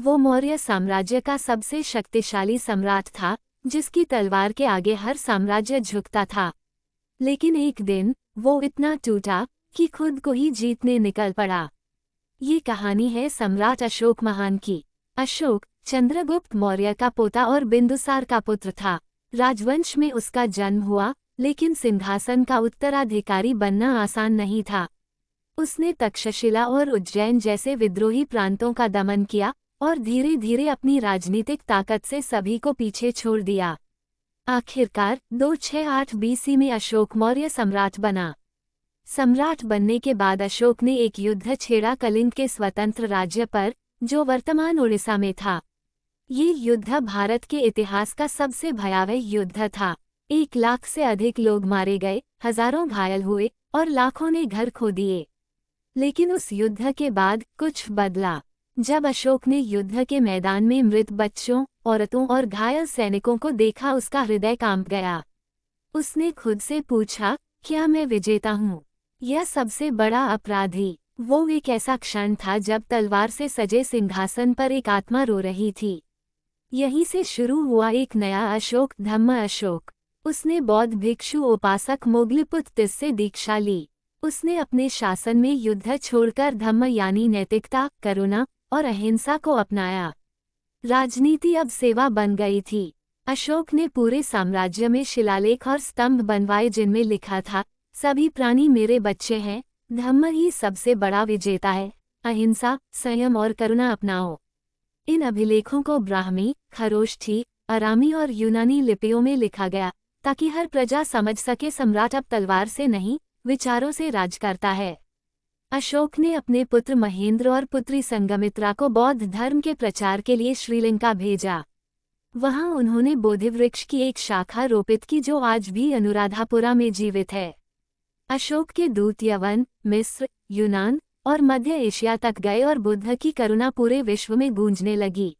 वो मौर्य साम्राज्य का सबसे शक्तिशाली सम्राट था, जिसकी तलवार के आगे हर साम्राज्य झुकता था। लेकिन एक दिन वो इतना टूटा कि खुद को ही जीतने निकल पड़ा। ये कहानी है सम्राट अशोक महान की। अशोक चंद्रगुप्त मौर्य का पोता और बिंदुसार का पुत्र था। राजवंश में उसका जन्म हुआ, लेकिन सिंहासन का उत्तराधिकारी बनना आसान नहीं था। उसने तक्षशिला और उज्जैन जैसे विद्रोही प्रांतों का दमन किया और धीरे धीरे अपनी राजनीतिक ताकत से सभी को पीछे छोड़ दिया। आखिरकार 268 बीसी में अशोक मौर्य सम्राट बना। सम्राट बनने के बाद अशोक ने एक युद्ध छेड़ा कलिंग के स्वतंत्र राज्य पर, जो वर्तमान उड़ीसा में था। ये युद्ध भारत के इतिहास का सबसे भयावह युद्ध था। 1 लाख से अधिक लोग मारे गए, हजारों घायल हुए और लाखों ने घर खो दिए। लेकिन उस युद्ध के बाद कुछ बदला। जब अशोक ने युद्ध के मैदान में मृत बच्चों, औरतों और घायल सैनिकों को देखा, उसका हृदय कांप गया। उसने खुद से पूछा, क्या मैं विजेता हूँ? यह सबसे बड़ा अपराधी। वो एक ऐसा क्षण था जब तलवार से सजे सिंहासन पर एक आत्मा रो रही थी। यहीं से शुरू हुआ एक नया अशोक, धम्म अशोक। उसने बौद्ध भिक्षु उपासक मोगलीपुत्र से दीक्षा ली। उसने अपने शासन में युद्ध छोड़कर धम्म यानी नैतिकता, करुणा और अहिंसा को अपनाया। राजनीति अब सेवा बन गई थी। अशोक ने पूरे साम्राज्य में शिलालेख और स्तंभ बनवाए जिनमें लिखा था, सभी प्राणी मेरे बच्चे हैं, धम्म ही सबसे बड़ा विजेता है, अहिंसा, संयम और करुणा अपनाओ। इन अभिलेखों को ब्राह्मी, खरोष्ठी, अरामी और यूनानी लिपियों में लिखा गया, ताकि हर प्रजा समझ सके सम्राट अब तलवार से नहीं, विचारों से राज करता है। अशोक ने अपने पुत्र महेंद्र और पुत्री संगमित्रा को बौद्ध धर्म के प्रचार के लिए श्रीलंका भेजा। वहां उन्होंने बोधिवृक्ष की एक शाखा रोपित की जो आज भी अनुराधापुरा में जीवित है। अशोक के दूत यवन, मिस्र, यूनान और मध्य एशिया तक गए और बुद्ध की करुणा पूरे विश्व में गूंजने लगी।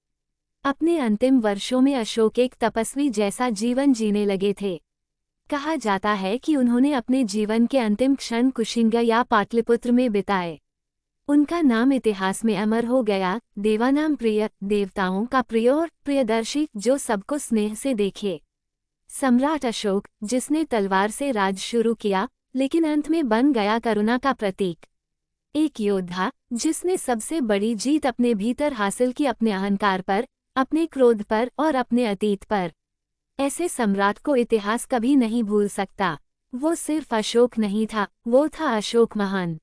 अपने अंतिम वर्षों में अशोक एक तपस्वी जैसा जीवन जीने लगे थे। कहा जाता है कि उन्होंने अपने जीवन के अंतिम क्षण कुशिंग या पाटलिपुत्र में बिताए। उनका नाम इतिहास में अमर हो गया, देवानाम प्रिय, देवताओं का प्रिय और प्रियदर्शी, जो सबको स्नेह से देखे। सम्राट अशोक, जिसने तलवार से राज शुरू किया लेकिन अंत में बन गया करुणा का प्रतीक। एक योद्धा जिसने सबसे बड़ी जीत अपने भीतर हासिल की, अपने अहंकार पर, अपने क्रोध पर और अपने अतीत पर। ऐसे सम्राट को इतिहास कभी नहीं भूल सकता। वो सिर्फ अशोक नहीं था, वो था अशोक महान।